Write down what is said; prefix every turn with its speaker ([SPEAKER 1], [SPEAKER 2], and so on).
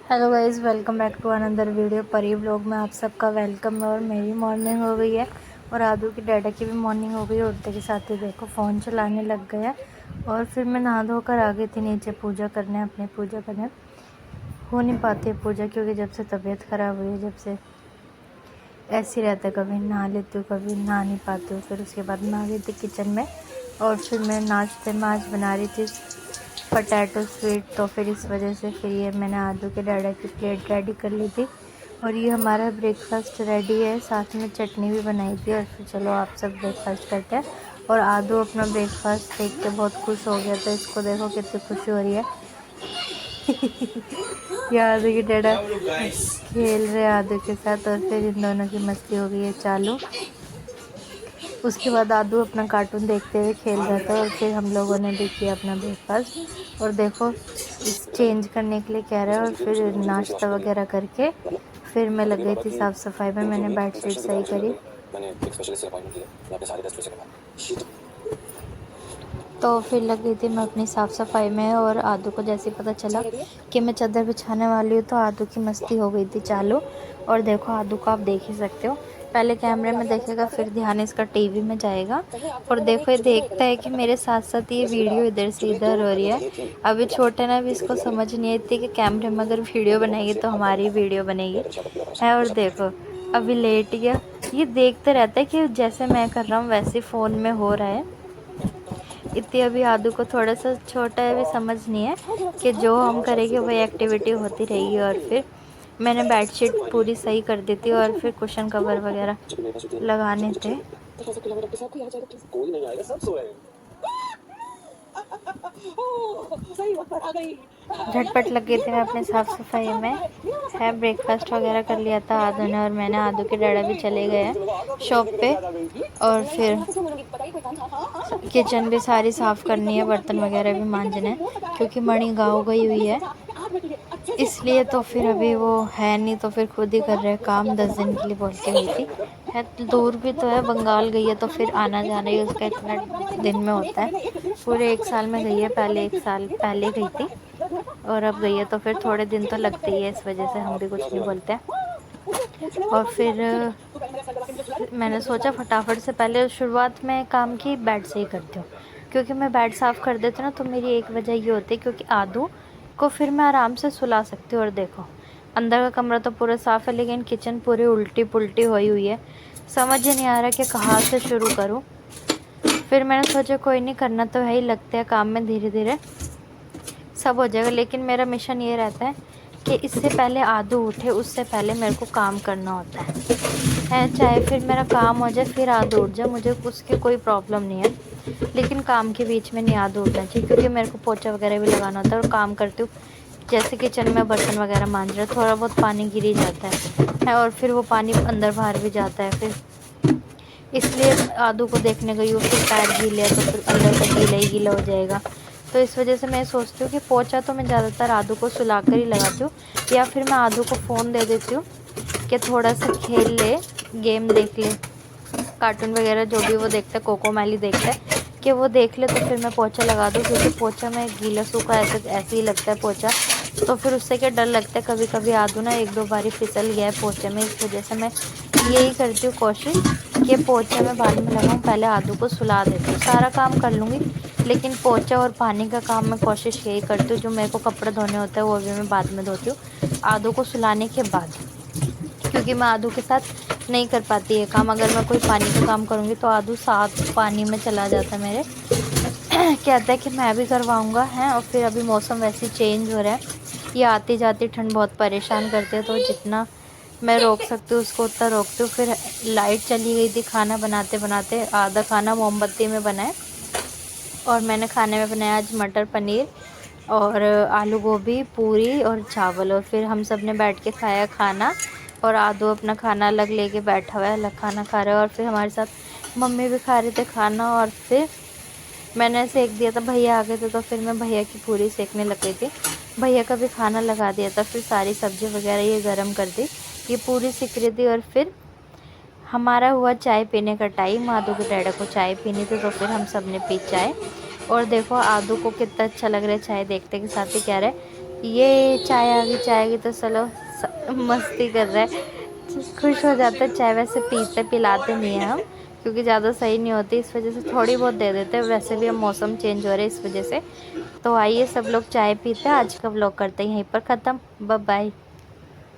[SPEAKER 1] Hello guys, welcome back to another video. Pari vlog में आप सबका वेलकम है। और मेरी मॉर्निंग हो गई है और आदू की डैडा की भी मॉर्निंग हो गई। उठते के साथ ही देखो फ़ोन चलाने लग गया। और फिर मैं नहा धोकर आ गई थी नीचे पूजा करने, अपनी पूजा करने। हो नहीं पाती है पूजा क्योंकि जब से तबीयत ख़राब हुई है, जब से ऐसे ही रहता है, कभी नहा लेती हूँ कभी नहा नहीं पाती हूँ। फिर उसके बाद मैं आ गई थी किचन में और फिर मैं नाश्ते में आज बना रही थी पटैटो स्वीट। तो फिर इस वजह से फिर ये मैंने आलू के डाढ़ा की प्लेट रेडी कर ली थी और ये हमारा ब्रेकफास्ट रेडी है। साथ में चटनी भी बनाई थी। और फिर चलो आप सब ब्रेकफास्ट करते हैं। और आदू अपना ब्रेकफास्ट देख के बहुत खुश हो गया, तो इसको देखो कितनी खुशी हो रही है। ये आदू की डाढ़ा खेल रहे आदू के साथ और फिर इन दोनों की मस्ती हो गई है चालू। उसके बाद आदू अपना कार्टून देखते हुए खेल रहा था और फिर हम लोगों ने भी किया अपना ब्रेकफास्ट। और देखो इस चेंज करने के लिए कह रहा है। और फिर नाश्ता वगैरह करके फिर मैं लग गई थी साफ़ सफाई में। मैंने बेडशीट सही करी। तो फिर लग गई थी मैं अपनी साफ़ सफाई में। और आदू को जैसे पता चला कि मैं चादर बिछाने वाली हूँ तो आदू की मस्ती हो गई थी चालू। और देखो आदू को आप देख ही सकते हो, पहले कैमरे में देखेगा फिर ध्यान इसका टीवी में जाएगा। और देखो ये देखता है कि मेरे साथ साथ ये वीडियो इधर से इधर हो रही है। अभी छोटे ना भी इसको समझ नहीं आती कि कैमरे में अगर वीडियो बनाएगी तो हमारी वीडियो बनेगी है। और देखो अभी लेट गया, ये देखते रहता है कि जैसे मैं कर रहा हूँ वैसे फ़ोन में हो रहा है। इतनी अभी आदू को थोड़ा सा छोटा है, भी समझ नहीं है कि जो हम करेंगे वही एक्टिविटी होती रहेगी। और फिर मैंने बेडशीट पूरी सही कर दी थी और फिर कुशन कवर वगैरह लगाने थे। झटपट लग गई थी मैं अपने साफ़ सफाई में है। ब्रेकफास्ट वगैरह कर लिया था आदू ने और मैंने। आदू के डैडा भी चले गए हैं शॉप पे। और फिर किचन भी सारी साफ़ करनी है, बर्तन वगैरह भी मांजने हैं क्योंकि मणि गाँव गई हुई है इसलिए। तो फिर अभी वो है नहीं तो फिर खुद ही कर रहे हैं काम। 10 दिन के लिए बोल के गई थी, है दूर भी तो है, बंगाल गई है तो फिर आना जाना ही उसका इतना दिन में होता है। पूरे 1 साल में गई है, पहले 1 साल पहले गई थी और अब गई है तो फिर थोड़े दिन तो लगते ही है। इस वजह से हम भी कुछ नहीं बोलते हैं। और फिर मैंने सोचा फटाफट से पहले शुरुआत में काम की बेड से ही करती हूँ क्योंकि मैं बेड साफ़ कर देती हूँ ना तो मेरी एक वजह ये होती है क्योंकि आदू को फिर मैं आराम से सुला सकती हूँ। और देखो अंदर का कमरा तो पूरा साफ़ है लेकिन किचन पूरी उल्टी पुल्टी हुई है। समझ ही नहीं आ रहा कि कहाँ से शुरू करूँ। फिर मैंने सोचा कोई नहीं, करना तो है ही, लगते हैं काम में, धीरे धीरे सब हो जाएगा। लेकिन मेरा मिशन ये रहता है कि इससे पहले आदू उठे उससे पहले मेरे को काम करना होता है। चाहे फिर मेरा काम हो जाए फिर आदू उठ जाए, मुझे उसकी कोई प्रॉब्लम नहीं है। लेकिन काम के बीच में नहीं आदू उठना चाहिए क्योंकि मेरे को पोछा वगैरह भी लगाना होता है। और काम करती हूँ जैसे किचन में बर्तन वगैरह मांज रहे, थोड़ा बहुत पानी गिर ही जाता है और फिर वो पानी अंदर बाहर भी जाता है। फिर इसलिए आदू को देखने गई हूँ, फिर पैर गीले है तो फिर अंदर का गीला ही गीला हो जाएगा। तो इस वजह से मैं सोचती हूँ कि पोछा तो मैं ज़्यादातर आदू को सुला कर ही लगाती हूँ या फिर मैं आदू को फ़ोन दे देती हूँ कि थोड़ा सा खेल ले, गेम देख ले, कार्टून वगैरह जो भी वो देखता है, कोको मैली देखता है कि वो देख ले तो फिर मैं पोछा लगा दूँ। क्योंकि पोछा में गीला सूखा ऐसे ही लगता है पोछा, तो फिर उससे क्या डर लगता है। कभी कभी आदू ना 1-2 बारी फिसल गया है पोछे में, इस वजह से मैं यही करती हूँ कोशिश कि पोछे में बाद में लगाऊँ, पहले आदू को सुला देती हूँ। सारा काम कर लूँगी लेकिन पोछा और पानी का काम मैं कोशिश यही करती हूँ। जो मेरे को कपड़े धोने होते हैं वो भी मैं बाद में धोती हूँ आदू को सुलाने के बाद, क्योंकि मैं आदू के साथ नहीं कर पाती है काम। अगर मैं कोई पानी का काम करूँगी तो आदू साथ पानी में चला जाता है मेरे। कहता है कि मैं भी करवाऊँगा है। और फिर अभी मौसम वैसे चेंज हो रहा है, ये आती जाती ठंड बहुत परेशान करते हैं तो जितना मैं रोक सकती हूँ उसको उतना रोकती हूँ। फिर लाइट चली गई थी, खाना बनाते बनाते आधा खाना मोमबत्ती में बनाए और मैंने खाने में बनाया आज मटर पनीर और आलू गोभी, पूरी और चावल। और फिर हम सब ने बैठ के खाया खाना और आदू अपना खाना अलग लेके बैठा हुआ है, अलग खाना खा रहा है। और फिर हमारे साथ मम्मी भी खा रहे थे खाना। और फिर मैंने सेक दिया था, भैया आ गए थे तो फिर मैं भैया की पूरी सेकने लग गई थी। भैया का भी खाना लगा दिया था, फिर सारी सब्ज़ी वगैरह ये गर्म कर दी, ये पूरी सिक रही थी। और फिर हमारा हुआ चाय पीने का टाइम। आदू के डैडा को चाय पीनी थी तो फिर हम सब ने पी चाय। और देखो आदू को कितना अच्छा लग रहा है चाय देखते के साथ ही कह रहे ये चाय आ गई, चाय आ गई तो चलो मस्ती कर रहा है, खुश हो जाता है। चाय वैसे पीते पिलाते नहीं हैं हम, क्योंकि ज़्यादा सही नहीं होती, इस वजह से थोड़ी बहुत दे देते हैं। वैसे भी हम मौसम चेंज हो रहा है इस वजह से। तो आइए सब लोग चाय पीते हैं। आज का व्लॉग करते हैं यहीं पर ख़त्म। Bye bye.